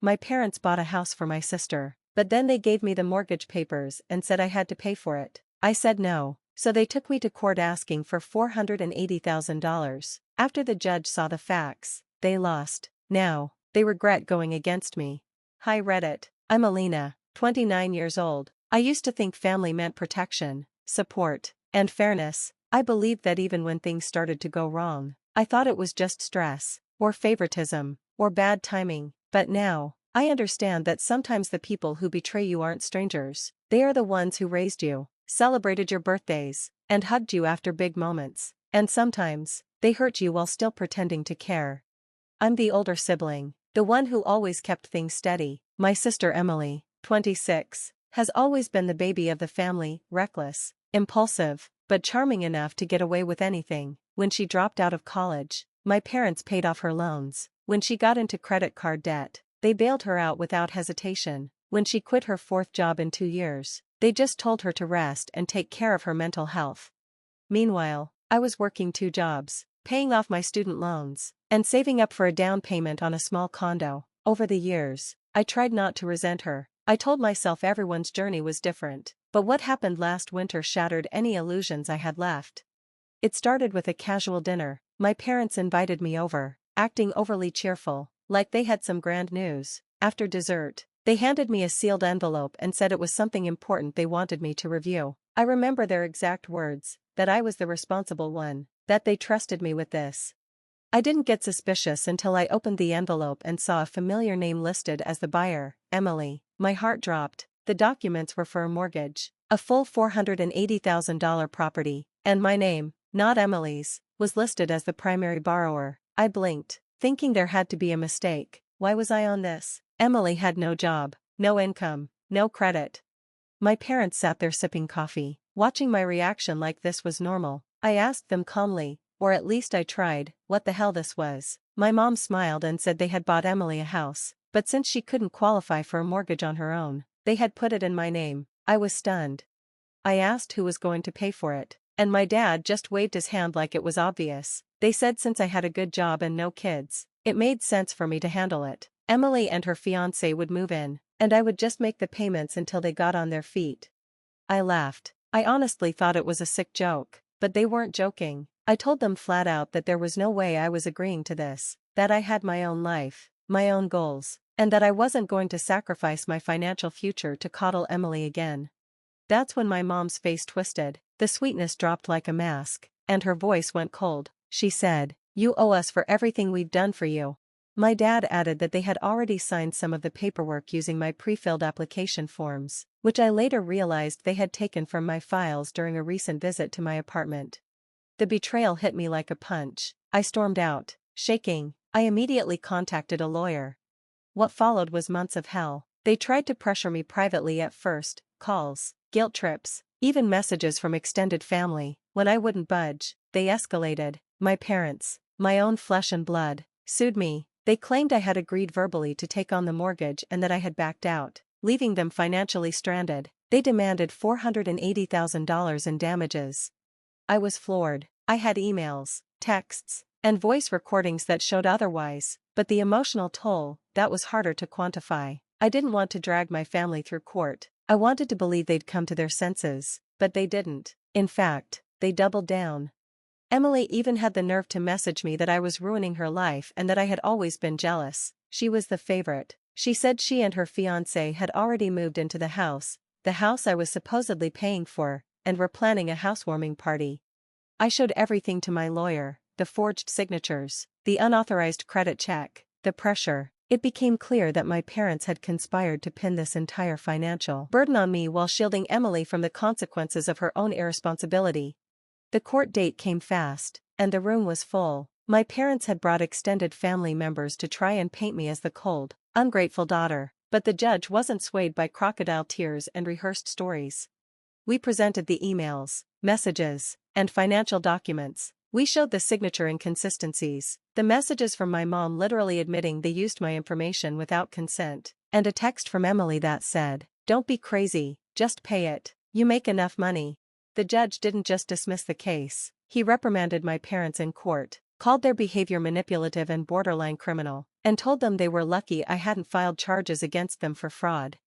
My parents bought a house for my sister, but then they gave me the mortgage papers and said I had to pay for it. I said no, so they took me to court asking for $480,000. After the judge saw the facts, they lost. Now, they regret going against me. Hi Reddit, I'm Alina, 29 years old. I used to think family meant protection, support, and fairness. I believed that even when things started to go wrong, I thought it was just stress, or favoritism, or bad timing. But now, I understand that sometimes the people who betray you aren't strangers. They are the ones who raised you, celebrated your birthdays, and hugged you after big moments. And sometimes, they hurt you while still pretending to care. I'm the older sibling, the one who always kept things steady. My sister Emily, 26, has always been the baby of the family, reckless, impulsive, but charming enough to get away with anything. When she dropped out of college, my parents paid off her loans. When she got into credit card debt, they bailed her out without hesitation. When she quit her 4th job in 2 years, they just told her to rest and take care of her mental health. Meanwhile, I was working 2 jobs, paying off my student loans, and saving up for a down payment on a small condo. Over the years, I tried not to resent her. I told myself everyone's journey was different, but what happened last winter shattered any illusions I had left. It started with a casual dinner. My parents invited me over, acting overly cheerful, like they had some grand news. After dessert, they handed me a sealed envelope and said it was something important they wanted me to review. I remember their exact words, that I was the responsible one, that they trusted me with this. I didn't get suspicious until I opened the envelope and saw a familiar name listed as the buyer, Emily. My heart dropped. The documents were for a mortgage, a full $480,000 property, and my name, not Emily's, was listed as the primary borrower. I blinked, thinking there had to be a mistake. Why was I on this? Emily had no job, no income, no credit. My parents sat there sipping coffee, watching my reaction like this was normal. I asked them calmly, or at least I tried, what the hell this was. My mom smiled and said they had bought Emily a house, but since she couldn't qualify for a mortgage on her own, they had put it in my name. I was stunned. I asked who was going to pay for it, and my dad just waved his hand like it was obvious. They said since I had a good job and no kids, it made sense for me to handle it. Emily and her fiancé would move in, and I would just make the payments until they got on their feet. I laughed. I honestly thought it was a sick joke, but they weren't joking. I told them flat out that there was no way I was agreeing to this, that I had my own life, my own goals, and that I wasn't going to sacrifice my financial future to coddle Emily again. That's when my mom's face twisted, the sweetness dropped like a mask, and her voice went cold. She said, "You owe us for everything we've done for you." My dad added that they had already signed some of the paperwork using my pre-filled application forms, which I later realized they had taken from my files during a recent visit to my apartment. The betrayal hit me like a punch. I stormed out, shaking. I immediately contacted a lawyer. What followed was months of hell. They tried to pressure me privately at first, calls, guilt trips, even messages from extended family. When I wouldn't budge, they escalated. My parents, my own flesh and blood, sued me. They claimed I had agreed verbally to take on the mortgage and that I had backed out, leaving them financially stranded. They demanded $480,000 in damages. I was floored. I had emails, texts, and voice recordings that showed otherwise, but the emotional toll, that was harder to quantify. I didn't want to drag my family through court. I wanted to believe they'd come to their senses, but they didn't. In fact, they doubled down. Emily even had the nerve to message me that I was ruining her life and that I had always been jealous. She was the favorite. She said she and her fiancé had already moved into the house I was supposedly paying for, and were planning a housewarming party. I showed everything to my lawyer, the forged signatures, the unauthorized credit check, the pressure. It became clear that my parents had conspired to pin this entire financial burden on me while shielding Emily from the consequences of her own irresponsibility. The court date came fast, and the room was full. My parents had brought extended family members to try and paint me as the cold, ungrateful daughter, but the judge wasn't swayed by crocodile tears and rehearsed stories. We presented the emails, messages, and financial documents. We showed the signature inconsistencies, the messages from my mom literally admitting they used my information without consent, and a text from Emily that said, "Don't be crazy, just pay it. You make enough money." The judge didn't just dismiss the case, he reprimanded my parents in court, called their behavior manipulative and borderline criminal, and told them they were lucky I hadn't filed charges against them for fraud.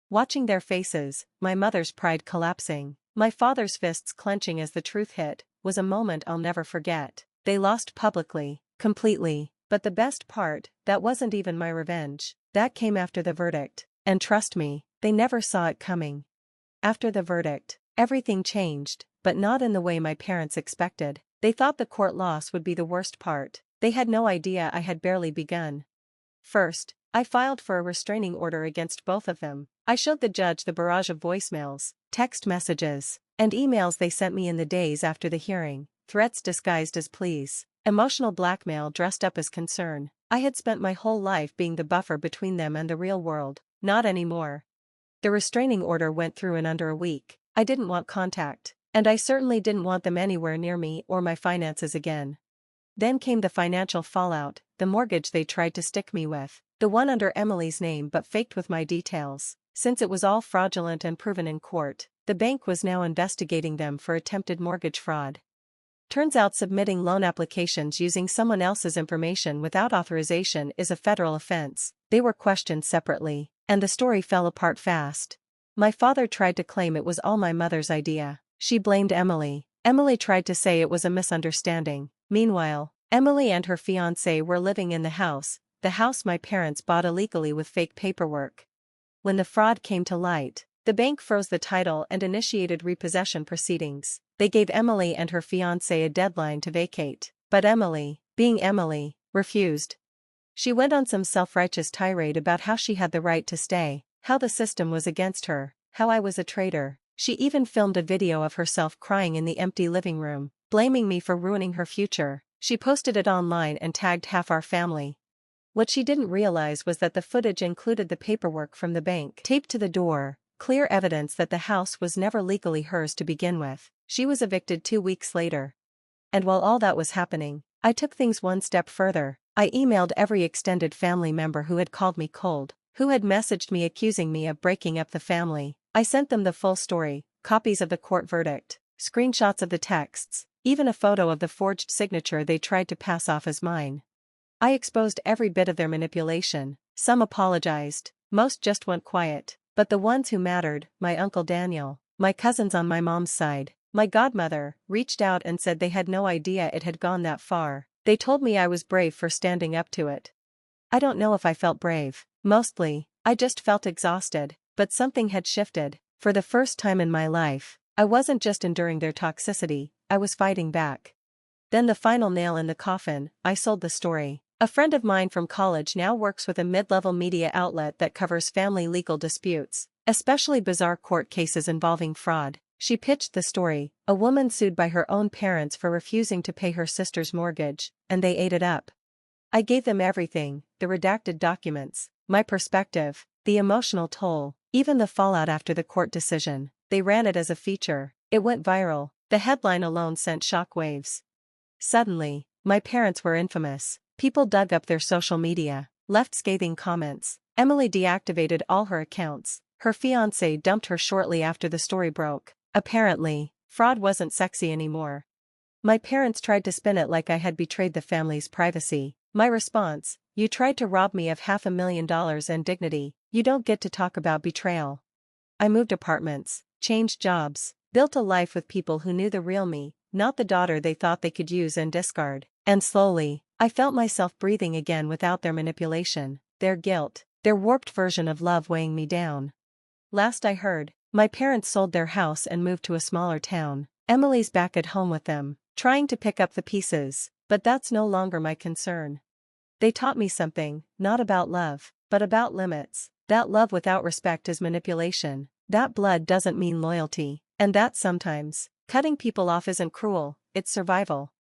Watching their faces, my mother's pride collapsing, my father's fists clenching as the truth hit, was a moment I'll never forget. They lost publicly, completely, but the best part, that wasn't even my revenge. That came after the verdict, and trust me, they never saw it coming. After the verdict, everything changed, but not in the way my parents expected. They thought the court loss would be the worst part. They had no idea I had barely begun. First, I filed for a restraining order against both of them. I showed the judge the barrage of voicemails, text messages, and emails they sent me in the days after the hearing, threats disguised as pleas, emotional blackmail dressed up as concern. I had spent my whole life being the buffer between them and the real world. Not anymore. The restraining order went through in under a week. I didn't want contact, and I certainly didn't want them anywhere near me or my finances again. Then came the financial fallout, the mortgage they tried to stick me with, the one under Emily's name but faked with my details. Since it was all fraudulent and proven in court, the bank was now investigating them for attempted mortgage fraud. Turns out submitting loan applications using someone else's information without authorization is a federal offense. They were questioned separately, and the story fell apart fast. My father tried to claim it was all my mother's idea. She blamed Emily. Emily tried to say it was a misunderstanding. Meanwhile, Emily and her fiancé were living in the house my parents bought illegally with fake paperwork. When the fraud came to light, the bank froze the title and initiated repossession proceedings. They gave Emily and her fiancé a deadline to vacate, but Emily, being Emily, refused. She went on some self-righteous tirade about how she had the right to stay, how the system was against her, how I was a traitor. She even filmed a video of herself crying in the empty living room, blaming me for ruining her future. She posted it online and tagged half our family. What she didn't realize was that the footage included the paperwork from the bank taped to the door, clear evidence that the house was never legally hers to begin with. She was evicted 2 weeks later. And while all that was happening, I took things one step further. I emailed every extended family member who had called me cold, who had messaged me accusing me of breaking up the family. I sent them the full story, copies of the court verdict, screenshots of the texts, even a photo of the forged signature they tried to pass off as mine. I exposed every bit of their manipulation. Some apologized, most just went quiet, but the ones who mattered, my Uncle Daniel, my cousins on my mom's side, my godmother, reached out and said they had no idea it had gone that far. They told me I was brave for standing up to it. I don't know if I felt brave. Mostly, I just felt exhausted, but something had shifted. For the first time in my life, I wasn't just enduring their toxicity, I was fighting back. Then the final nail in the coffin, I sold the story. A friend of mine from college now works with a mid-level media outlet that covers family legal disputes, especially bizarre court cases involving fraud. She pitched the story, a woman sued by her own parents for refusing to pay her sister's mortgage, and they ate it up. I gave them everything, the redacted documents, my perspective, the emotional toll, even the fallout after the court decision. They ran it as a feature. It went viral. The headline alone sent shockwaves. Suddenly, my parents were infamous. People dug up their social media, left scathing comments. Emily deactivated all her accounts. Her fiancé dumped her shortly after the story broke. Apparently, fraud wasn't sexy anymore. My parents tried to spin it like I had betrayed the family's privacy. My response: you tried to rob me of $500,000 and dignity. You don't get to talk about betrayal. I moved apartments, changed jobs, built a life with people who knew the real me, not the daughter they thought they could use and discard. And slowly, I felt myself breathing again without their manipulation, their guilt, their warped version of love weighing me down. Last I heard, my parents sold their house and moved to a smaller town. Emily's back at home with them, trying to pick up the pieces, but that's no longer my concern. They taught me something, not about love, but about limits. That love without respect is manipulation, that blood doesn't mean loyalty, and that sometimes, cutting people off isn't cruel, it's survival.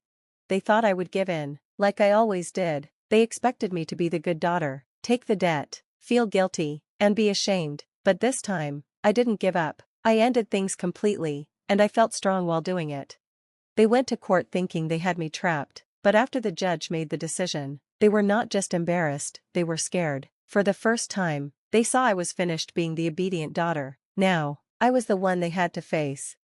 They thought I would give in, like I always did. They expected me to be the good daughter, take the debt, feel guilty, and be ashamed, but this time, I didn't give up. I ended things completely, and I felt strong while doing it. They went to court thinking they had me trapped, but after the judge made the decision, they were not just embarrassed, they were scared. For the first time, they saw I was finished being the obedient daughter. Now, I was the one they had to face.